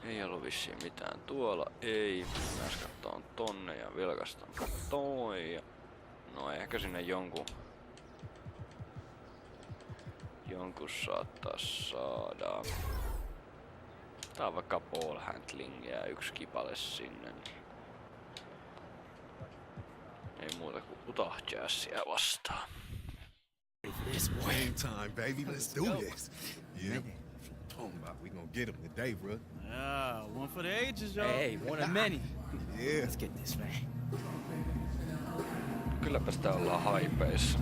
Ei ollut vissiin mitään tuolla, ei. Mennään kattoon tonne ja vilkastan toi. No ehkä sinne jonkun saattaa saada. Tää on vaikka ball handlingia ja yksi kipale sinne. Ei muuta kuin utahjäässiä vastaan. It's game time, baby. Let's do this. Yeah. We gonna get him today, bro. Yeah, one for the ages, y'all. Hey, one of many. Yeah. Let's get this, man. Kylläpä sitä ollaan haipeissa.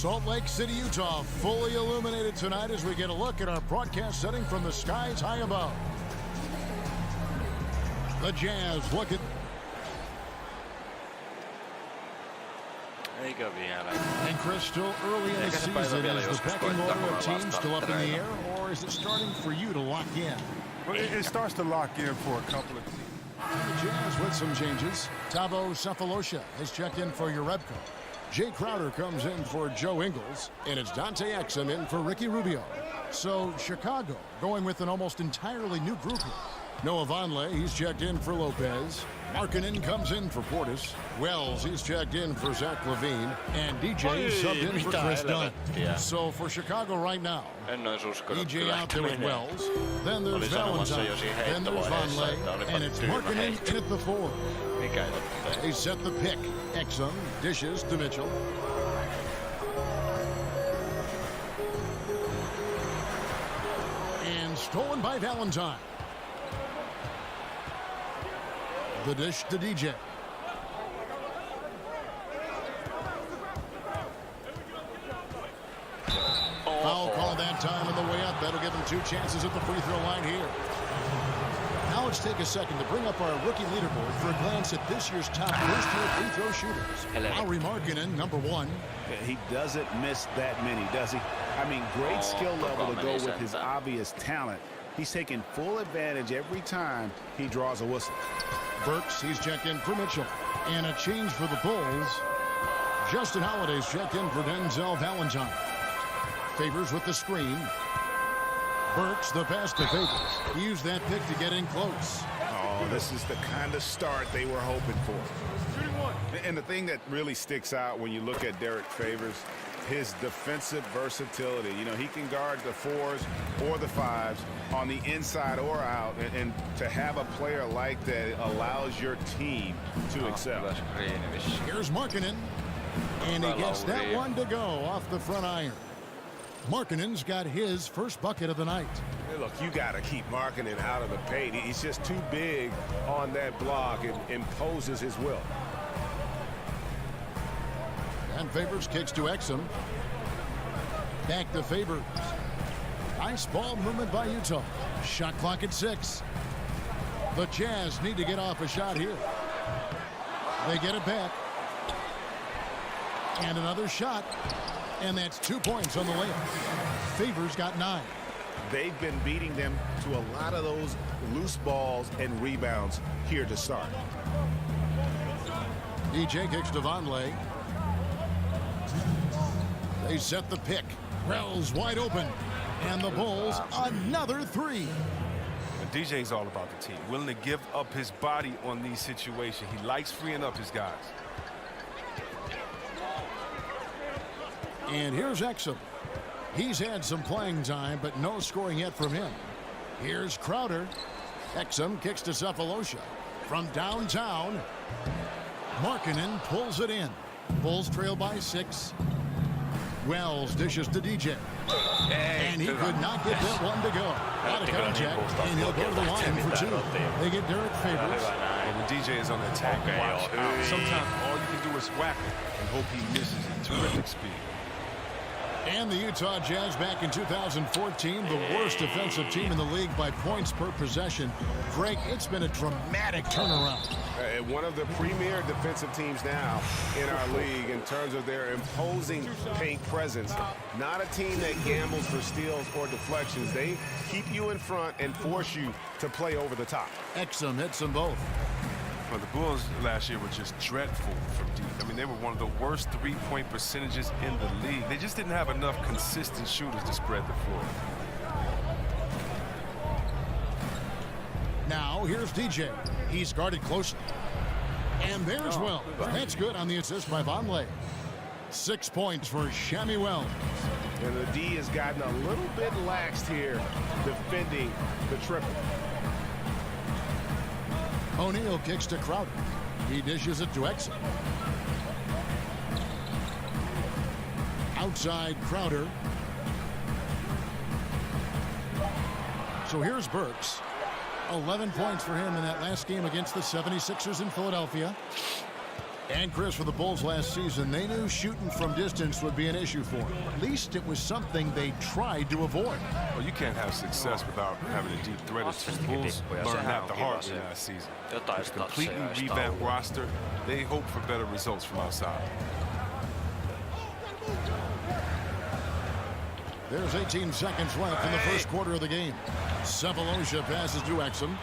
Salt Lake City, Utah, fully illuminated tonight as we get a look at our broadcast setting from the skies high above. The Jazz look at... Eikä vielä. And Chris, still early in the season, is the pecking order of teams still up in the air, or is it starting for you to lock in? Well, it starts to lock in for a couple of teams. The Jazz with some changes. Tabo Cephalosha has checked in for Urebko. Jay Crowder comes in for Joe Ingles, and it's Dante Exum in for Ricky Rubio. So Chicago going with an almost entirely new group here. Noah Vonleh, he's checked in for Lopez. Markkanen comes in for Portis. Wells, he's checked in for Zach LaVine. And DJ subbed in for Chris Dunn. So for Chicago right now, DJ out there with Wells. Then there's Valentine. Then there's Vonleh. And it's Markkanen in at the 4. They set the pick. Exum dishes to Mitchell. And stolen by Valentine. The dish to DJ. Foul call that time on the way up. That'll give him 2 chances at the free throw line here. Now let's take a second to bring up our rookie leaderboard for a glance at this year's top first-year free throw shooters. Lauri Markkanen, number 1. He doesn't miss that many, does he? I mean, great skill level to go with his obvious talent. He's taking full advantage every time he draws a whistle. Burks, he's checked in for Mitchell. And a change for the Bulls. Justin Holiday's checked in for Denzel Valentine. Favors with the screen. Burks, the pass to Favors. He used that pick to get in close. Oh, this is the kind of start they were hoping for. And the thing that really sticks out when you look at Derek Favors, his defensive versatility. You know, he can guard the 4s or the 5s on the inside or out. And to have a player like that allows your team to excel. Here's Markkanen. And he gets that one to go off the front iron. Markkanen's got his first bucket of the night. Hey, look, you got to keep Markkanen out of the paint. He's just too big on that block and imposes his will. And Favors kicks to Exum. Back to Favors. Nice ball movement by Utah. Shot clock at 6. The Jazz need to get off a shot here. They get it back. And another shot. And that's 2 points on the layup. Favors got 9. They've been beating them to a lot of those loose balls and rebounds here to start. DJ kicks to Vonleh. They set the pick. Wells wide open. And the Bulls, another 3. And DJ's all about the team, willing to give up his body on these situations. He likes freeing up his guys. And here's Exum. He's had some playing time, but no scoring yet from him. Here's Crowder. Exum kicks to Cephalosha. From downtown, Markkanen pulls it in. Bulls trail by 6. Wells dishes to DJ. And he could not get that one to go. Out of contact, and he'll go to the line for 2. They get Derek Favors. And when DJ is on the attack, watch out. Sometimes all you can do is whack him and hope he misses at terrific speed. And the Utah Jazz back in 2014, the worst defensive team in the league by points per possession. Greg, it's been a dramatic turnaround. One of the premier defensive teams now in our league in terms of their imposing paint presence. Not a team that gambles for steals or deflections. They keep you in front and force you to play over the top. Exum hits them both. But the Bulls last year were just dreadful from deep. I mean, they were one of the worst three-point percentages in the league. They just didn't have enough consistent shooters to spread the floor. Now, here's DJ. He's guarded closely. And there's Wells. That's good on the assist by Vonleh. 6 points for Shammy Wells. And the D has gotten a little bit laxed here defending the triple. O'Neal kicks to Crowder. He dishes it to Exum. Outside Crowder. So here's Burks. 11 points for him in that last game against the 76ers in Philadelphia. And Chris, for the Bulls last season, they knew shooting from distance would be an issue for them. At least it was something they tried to avoid. Well, you can't have success without having a deep threat. The Bulls learned that the hard way last season. With a completely revamped roster, they hope for better results from outside. There's 18 seconds left in the first quarter of the game. Cephalosha passes to Exum.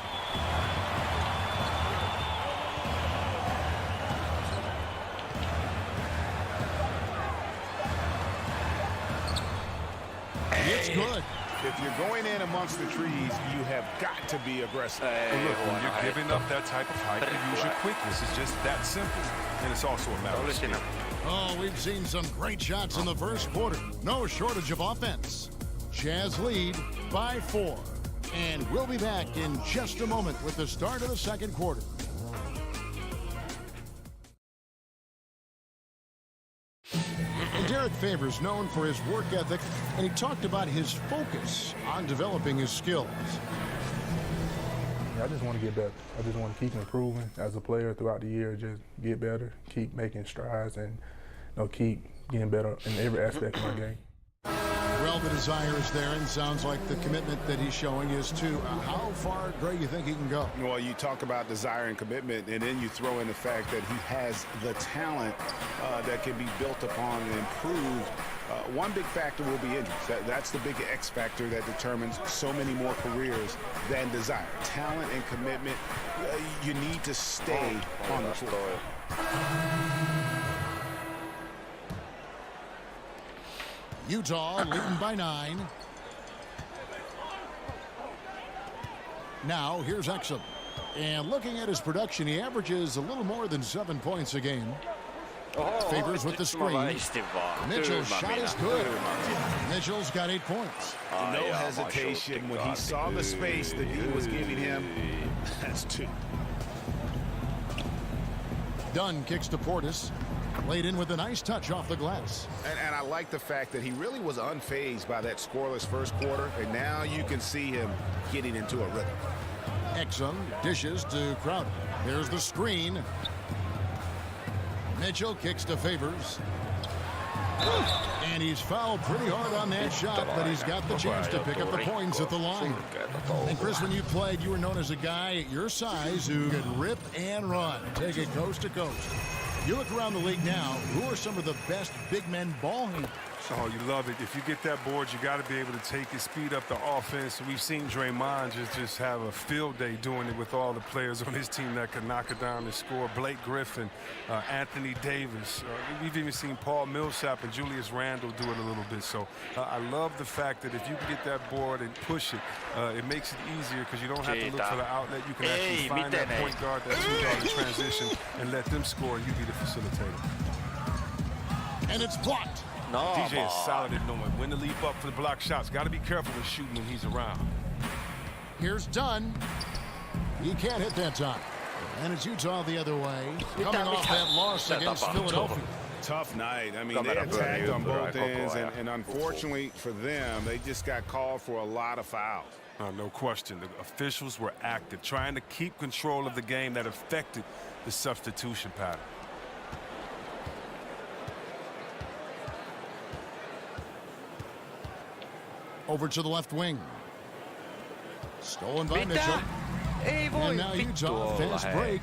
It's good. If you're going in amongst the trees, you have got to be aggressive. Well, look, when you're giving up that type of height, you use your quickness. It's just that simple. And it's also a matter of skill. Oh, we've seen some great shots in the first quarter. No shortage of offense. Jazz lead by 4. And we'll be back in just a moment with the start of the second quarter. And Derek Favors known for his work ethic, and he talked about his focus on developing his skills. I just want to get better. I just want to keep improving as a player throughout the year, just get better, keep making strides, and keep getting better in every aspect of my game. Well, the desire is there, and sounds like the commitment that he's showing is to how far, Greg, you think he can go? Well, you talk about desire and commitment, and then you throw in the fact that he has the talent that can be built upon and improved. One big factor will be injuries. That's the big X factor that determines so many more careers than desire. Talent and commitment, you need to stay on the floor. Utah leading by 9. Now, here's Exum. And looking at his production, he averages a little more than 7 points a game. Favors with the screen. Mitchell's shot is good. Mitchell's got 8 points. No hesitation when he saw the space that he was giving him. That's 2. Dunn kicks to Portis. Laid in with a nice touch off the glass. And I like the fact that he really was unfazed by that scoreless first quarter, and now you can see him getting into a rhythm. Exum dishes to Crowder. There's the screen. Mitchell kicks to Favors. And he's fouled pretty hard on that shot, but he's got the chance to pick up the points at the line. And Chris, when you played, you were known as a guy at your size who could rip and run, take it coast to coast. You look around the league now, who are some of the best big men ball handlers? Oh, you love it. If you get that board, you got to be able to take it, speed up the offense. We've seen Draymond just have a field day doing it with all the players on his team that could knock it down and score. Blake Griffin, Anthony Davis. We've even seen Paul Millsap and Julius Randle do it a little bit. So I love the fact that if you can get that board and push it, it makes it easier because you don't have to look for the outlet. You can actually find that point guard, that two-guard in transition, and let them score, and you be the facilitator. And it's blocked. No, DJ is solid at knowing when to leap up for the block shots. Got to be careful with shooting when he's around. Here's Dunn. He can't hit that time. And it's Utah the other way, coming off that loss against Philadelphia. Tough night. I mean, they attacked on both ends, and unfortunately for them, they just got called for a lot of fouls. No question. The officials were active, trying to keep control of the game that affected the substitution pattern. Over to the left wing. Stolen by Mitchell. Ei voi And now vittu Utah, olla, fast hei. break.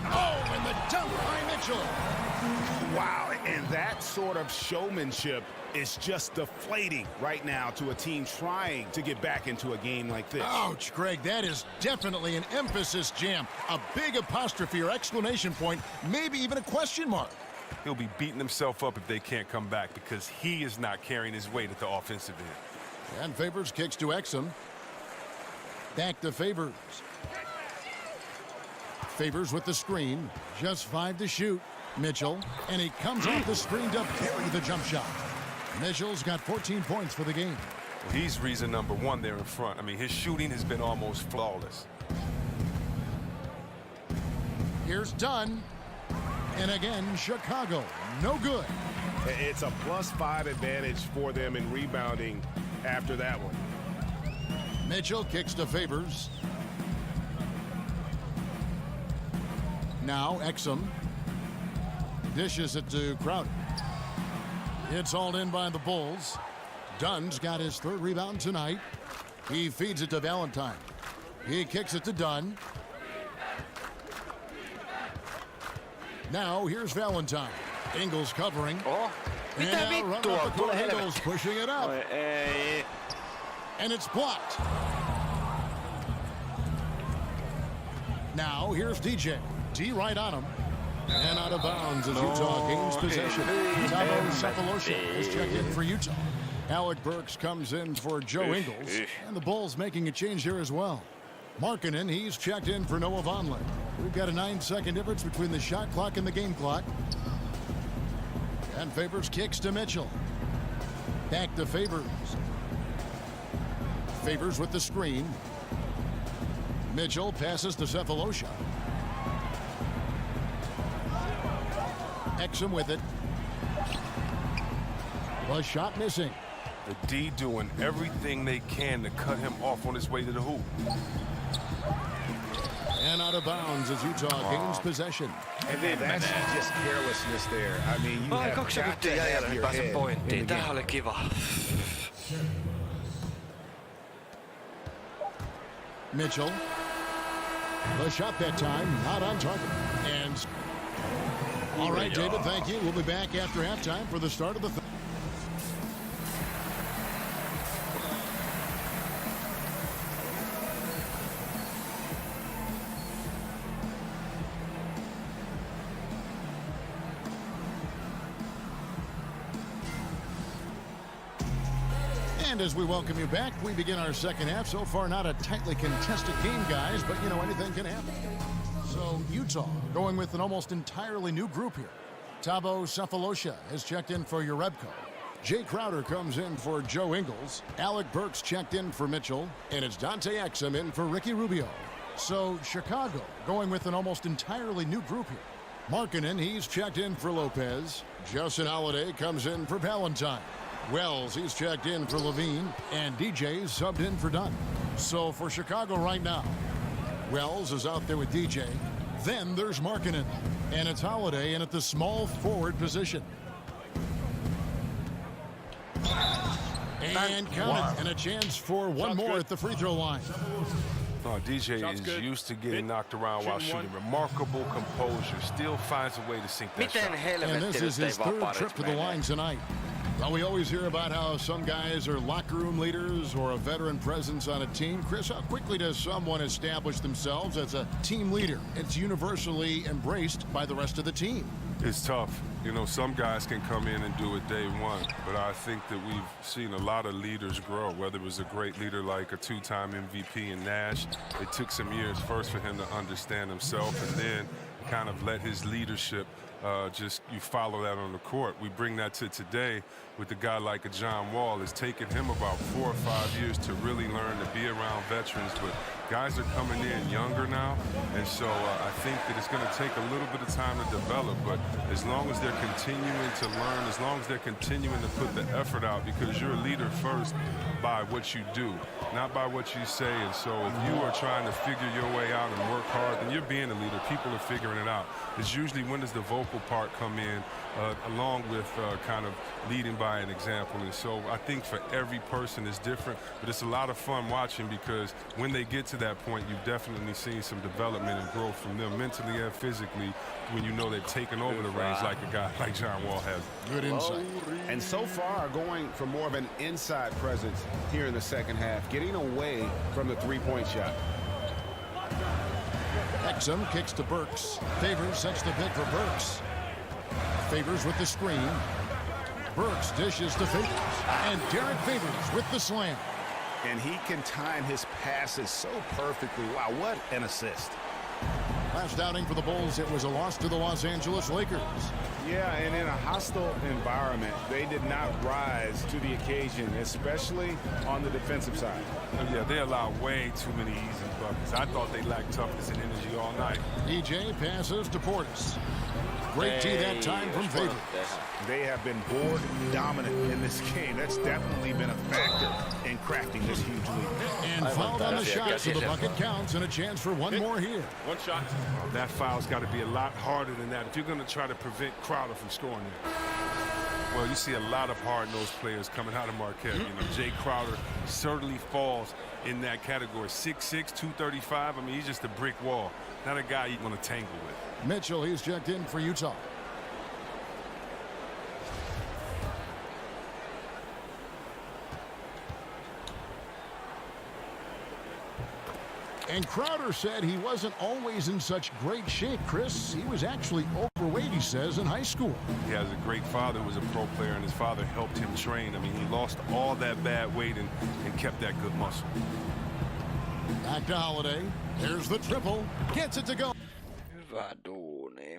Oh, and the dunk by Mitchell. Wow, and that sort of showmanship is just deflating right now to a team trying to get back into a game like this. Ouch, Greg, that is definitely an emphasis jam. A big apostrophe or exclamation point, maybe even a question mark. He'll be beating himself up if they can't come back because he is not carrying his weight at the offensive end. And Favors kicks to Exum. Back to Favors. Favors with the screen. Just 5 to shoot. Mitchell. And he comes off the screen to bury the jump shot. Mitchell's got 14 points for the game. He's reason number one there in front. I mean, his shooting has been almost flawless. Here's Dunn. And again, Chicago. No good. It's a +5 advantage for them in rebounding after that one. Mitchell kicks to Favors. Now Exum dishes it to Crowder. It's hauled in by the Bulls. Dunn's got his 3rd rebound tonight. He feeds it to Valentine. He kicks it to Dunn. Now here's Valentine. Ingles covering. Oh, And mitä now run vittua? up the court, Tule Ingles helvetti. pushing it up. Oi, ei. And it's blocked. Now here's DJ. D right on him. And out of bounds as Utah gains possession. Tavo Cephalosha is checked in for Utah. Alec Burks comes in for Joe Ingles. And the Bulls making a change here as well. Markkanen, he's checked in for Noah Vonleh. We've got a 9-second difference between the shot clock and the game clock. And Favors kicks to Mitchell. Back to Favors. Favors with the screen. Mitchell passes to Cephalosha. Exum with it. A shot missing. The D doing everything they can to cut him off on his way to the hoop. And out of bounds as Utah gains possession. And then that's just carelessness there. I mean, you Ai, have 2 got to sekuntia jäljellä, have niin your pääsen head in pointtiin. the Tää game. oli kiva. Mitchell. The shot that time, not on target. And all right, David, thank you. We'll be back after halftime for the start of the And as we welcome you back, we begin our second half. So far, not a tightly contested game, guys, but, you know, anything can happen. So, Utah going with an almost entirely new group here. Tavo Cephalosha has checked in for Urebko. Jay Crowder comes in for Joe Ingles. Alec Burks checked in for Mitchell. And it's Dante Exum in for Ricky Rubio. So, Chicago going with an almost entirely new group here. Markkanen, he's checked in for Lopez. Justin Holiday comes in for Valentine. Wells, he's checked in for Levine, and DJ's subbed in for Dunn. So for Chicago right now, Wells is out there with DJ. Then there's Markkanen, and it's Holiday in at the small forward position. And counted, and a chance for one more at the free throw line. Oh, DJ is used to getting knocked around while shooting. Remarkable composure. Still finds a way to sink that Miten shot. And this helvetti is nyt ei his third vapaa trip to the mene? line tonight. Well, we always hear about how some guys are locker room leaders or a veteran presence on a team. Chris, how quickly does someone establish themselves as a team leader? It's universally embraced by the rest of the team. It's tough. You know, some guys can come in and do it day one, but I think that we've seen a lot of leaders grow, whether it was a great leader like a 2-time MVP in Nash. It took some years first for him to understand himself and then kind of let his leadership just you follow that on the court. We bring that to today with a guy like a John Wall. It's taken him about 4 or 5 years to really learn to be around veterans, but guys are coming in younger now, and so I think that it's going to take a little bit of time to develop, but as long as they're continuing to learn, as long as they're continuing to put the effort out, because you're a leader first by what you do, not by what you say. And so if you are trying to figure your way out and work hard, then you're being a leader. People are figuring it out. It's usually when does the vocal part come in, along with kind of leading by an example. And so I think for every person it's different, but it's a lot of fun watching, because when they get to that point, you've definitely seen some development and growth from them mentally and physically, when you know they've taken over the reins like a guy like John Wall has. Good insight. And so far, going for more of an inside presence here in the second half, getting away from the three-point shot. Exum kicks to Burks. Favors sets the pick for Burks. Favors with the screen. Burks dishes to Favors. And Derek Favors with the slam. And he can time his passes so perfectly. Wow, what an assist. Last outing for the Bulls, it was a loss to the Los Angeles Lakers. Yeah, and in a hostile environment, they did not rise to the occasion, especially on the defensive side. Yeah, they allowed way too many easy buckets. I thought they lacked toughness and energy all night. DJ passes to Portis. Great tee that time from Favors. They have been board dominant in this game. That's definitely been a factor in crafting this huge lead. And fouled on the shot, so the bucket counts, and a chance for one more here. One shot. That foul's got to be a lot harder than that if you're going to try to prevent Crowder from scoring there. Well, you see a lot of hard-nosed players coming out of Marquette. You know, Jay Crowder certainly falls in that category. 6'6", 235. I mean, he's just a brick wall. Not a guy you want to tangle with. Mitchell, he's checked in for Utah. And Crowder said he wasn't always in such great shape, Chris. He was actually overweight, he says, in high school. He has a great father who was a pro player, and his father helped him train. I mean, he lost all that bad weight and kept that good muscle. Back to Holiday. There's the triple. Gets it to go. Hyvä duuni.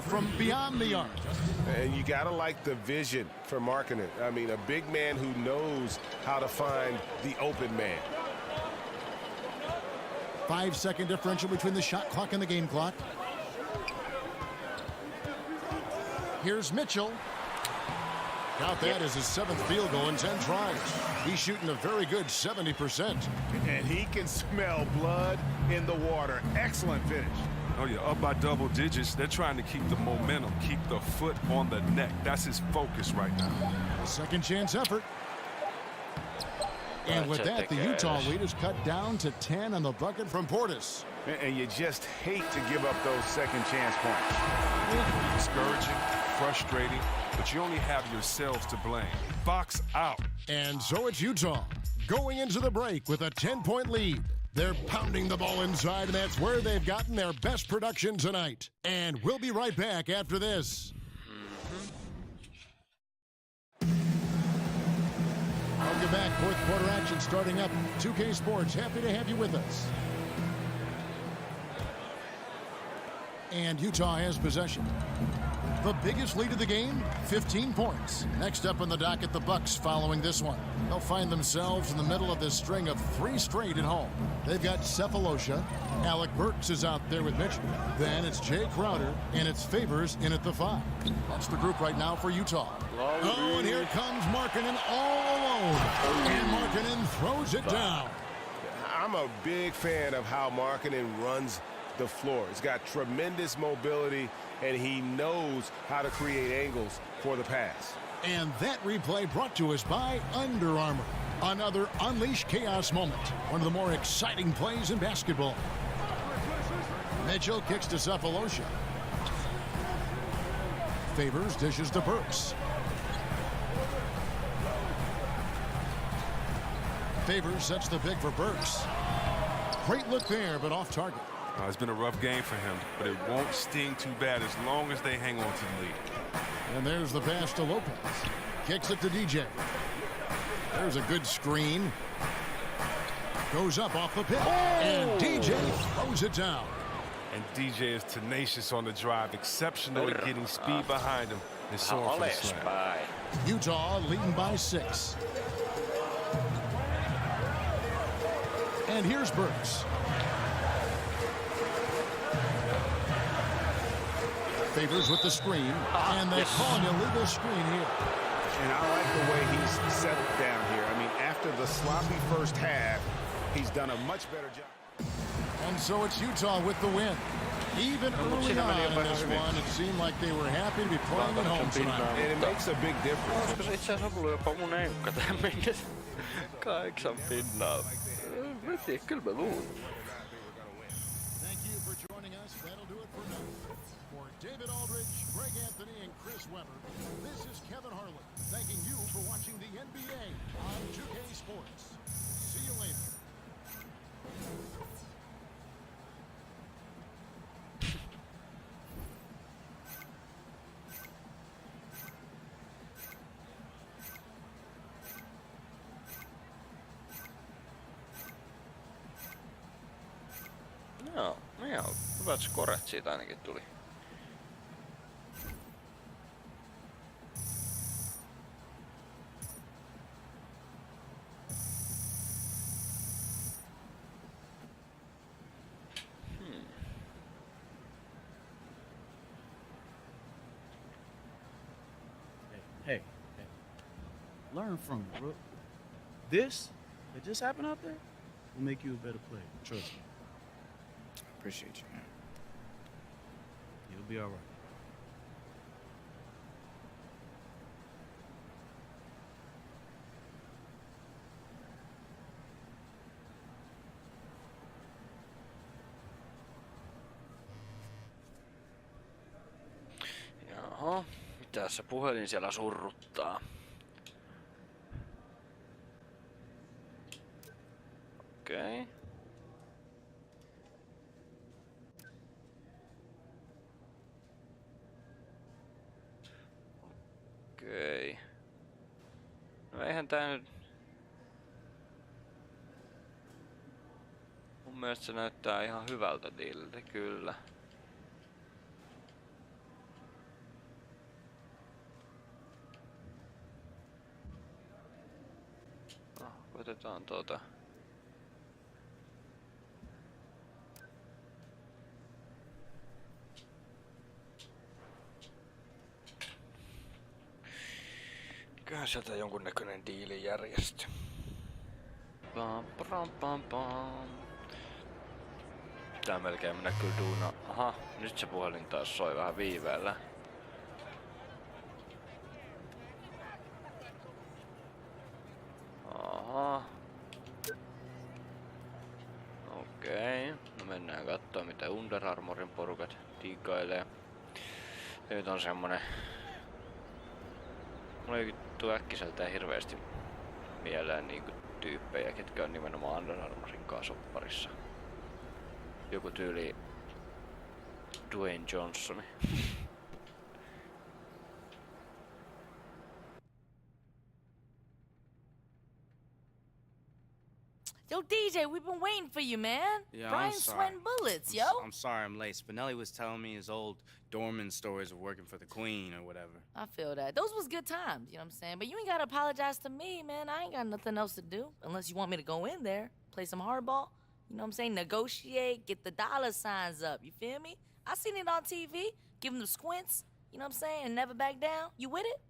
From beyond the arc. And you got to like the vision for marking it. I mean, a big man who knows how to find the open man. 5-second differential between the shot clock and the game clock. Here's Mitchell. Count that as his 7th field goal in 10 tries. He's shooting a very good 70%. And he can smell blood in the water. Excellent finish. Oh, yeah, up by double digits. They're trying to keep the momentum, keep the foot on the neck. That's his focus right now. A second chance effort. And with that, the Utah lead is cut down to 10 on the bucket from Portis. And you just hate to give up those second chance points. Discouraging, frustrating, but you only have yourselves to blame. Box out. And so it's Utah going into the break with a 10-point lead. They're pounding the ball inside, and that's where they've gotten their best production tonight. And we'll be right back after this. Welcome back. Fourth quarter action starting up. 2K Sports, happy to have you with us. And Utah has possession. The biggest lead of the game, 15 points. Next up on the docket, the Bucks following this one. They'll find themselves in the middle of this string of 3 straight at home. They've got Cephalosha. Alec Burks is out there with Mitchell. Then it's Jay Crowder, and it's Favors in at the 5. That's the group right now for Utah. Oh, and here comes Markkanen all alone. And Markkanen throws it down. I'm a big fan of how Markkanen runs the floor. He's got tremendous mobility, and he knows how to create angles for the pass. And that replay brought to us by Under Armour. Another Unleash Chaos moment. One of the more exciting plays in basketball. Mitchell kicks to Cephalosha. Favors dishes to Burks. Favors sets the pick for Burks. Great look there, but off target. It's been a rough game for him, but it won't sting too bad as long as they hang on to the lead. And there's the pass to Lopez. Kicks it to DJ. There's a good screen. Goes up off the pit. And DJ throws it down. And DJ is tenacious on the drive, exceptional at getting speed behind him and soaring for the slam. Alaspäin. Utah leading by 6. And here's Burks. Favors with the screen, and they call an illegal screen here. And I like the way he's settled down here. I mean, after the sloppy first half, he's done a much better job. And so it's Utah with the win. Even early on in this one, it seemed like they were happy to be playing at home tonight. And it makes a big difference. Olisiko se itse asiassa ollut jopa mun enkka tähän mennessä? 8 pinnaa. Kyllä mä luulen. Thank you for joining us. That'll do it for now. For David Aldridge, Greg Anthony, and Chris Webber, this is Kevin Harlan, thanking you for watching the NBA on 2K Sports. See you later. Joo, hyvät skoret siitä ainakin tuli. Hey. Learn from it, bro. This that just happened out there will make you a better player. Trust me. Appreciate you, man. You'll be all right. Jaha, mitä se puhelin siellä surruttaa? Okei. Okei. No eihän tää nyt... Mun mielestä se näyttää ihan hyvältä diililtä, kyllä. No, koitetaan tuota... Kyllä sieltä jonkunnäköinen diili järjesty. Pam, pam, pam, pam. Pitää melkein mennä kyllä duuna. Aha, nyt se puhelin taas soi vähän viiveellä. Aha. Okei. No mennään kattoo mitä Under Armourin porukat diggailee. Nyt on semmonen... Mulla ei tuu äkkiseltään hirveästi mieleen niinku tyyppejä, ketkä on nimenomaan Under Armourin kanssa sopparissa. Joku tyyli Dwayne Johnsoni. Yo, DJ, we've been waiting for you, man. Yeah, Brian's sweating bullets, yo. I'm sorry I'm late. Spinelli was telling me his old doorman stories of working for the Queen or whatever. I feel that. Those was good times, you know what I'm saying? But you ain't gotta apologize to me, man. I ain't got nothing else to do. Unless you want me to go in there, play some hardball. You know what I'm saying? Negotiate, get the dollar signs up. You feel me? I seen it on TV. Give them the squints, you know what I'm saying? And never back down. You with it?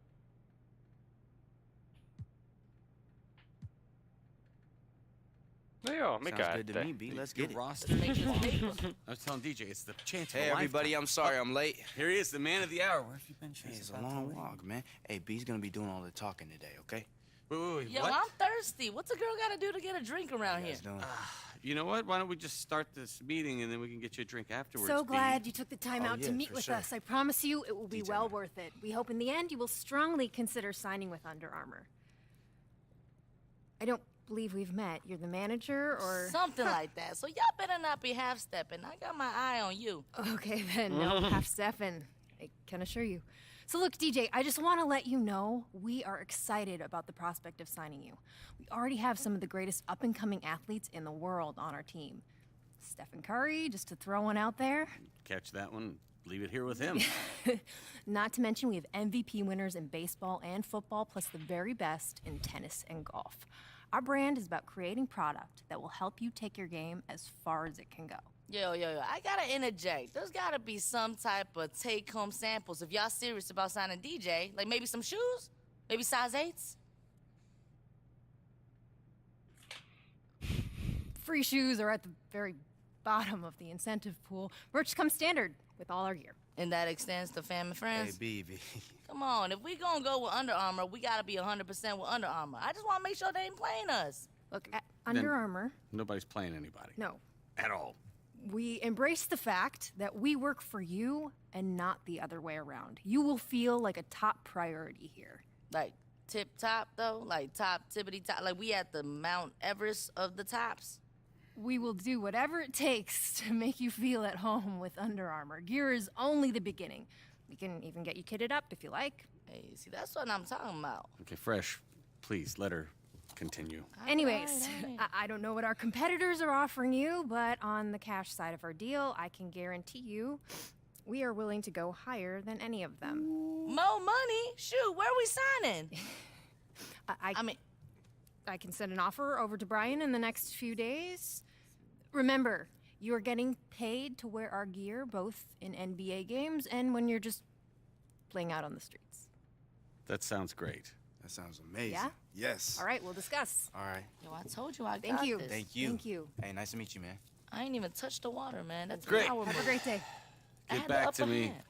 No joo, mikä Sounds good to me, ettei. B. Let's get it. Let's make this paper. I was telling DJ, it's the chance Hey, everybody, I'm sorry I'm late. Here he is, the man of the hour. Where have you been? Hey, it's a long walk, man. Hey, B's gonna be doing all the talking today, okay? Wait, Yo, what? I'm thirsty. What's a girl gotta do to get a drink around here? Guys doing? You know what? Why don't we just start this meeting and then we can get you a drink afterwards, So B? glad you took the time Oh, out to yeah, meet for with sure. us. I promise you it will be DJ, well man. worth it. We hope in the end you will strongly consider signing with Under Armour. I don't believe we've met. You're the manager, or... Something like that. So y'all better not be half-stepping. I got my eye on you. Okay, then, no half-stepping. I can assure you. So look, DJ, I just want to let you know we are excited about the prospect of signing you. We already have some of the greatest up-and-coming athletes in the world on our team. Stephen Curry, just to throw one out there. Catch that one, leave it here with him. Not to mention we have MVP winners in baseball and football, plus the very best in tennis and golf. Our brand is about creating product that will help you take your game as far as it can go. Yo, I gotta interject. There's gotta be some type of take-home samples if y'all serious about signing DJ. Like maybe some shoes? Maybe size 8s? Free shoes are at the very bottom of the incentive pool. Merch comes standard with all our gear. And that extends to family and friends? Hey, BB. Come on, if we gonna go with Under Armour, we gotta be 100% with Under Armour. I just wanna make sure they ain't playing us. Look, at Under Armour... Nobody's playing anybody. No. At all. We embrace the fact that we work for you and not the other way around. You will feel like a top priority here. Like, tip-top, though? Like, top, tippity-top? Like, we at the Mount Everest of the tops? We will do whatever it takes to make you feel at home with Under Armour. Gear is only the beginning. We can even get you kitted up if you like. Hey, see, that's what I'm talking about. Okay, Fresh, please, let her continue. Anyways, I don't know what our competitors are offering you, but on the cash side of our deal, I can guarantee you we are willing to go higher than any of them. More money? Shoot, where are we signing? I can send an offer over to Brian in the next few days. Remember, you are getting paid to wear our gear both in NBA games and when you're just playing out on the streets. That sounds great. That sounds amazing. Yeah? Yes. All right, we'll discuss. All right. Yo, I told you I got Thank you. this. Thank you. Thank you. Hey, nice to meet you, man. I ain't even touched the water, man. That's Great. power Have a move. great day. I Get had the back to upper me hand.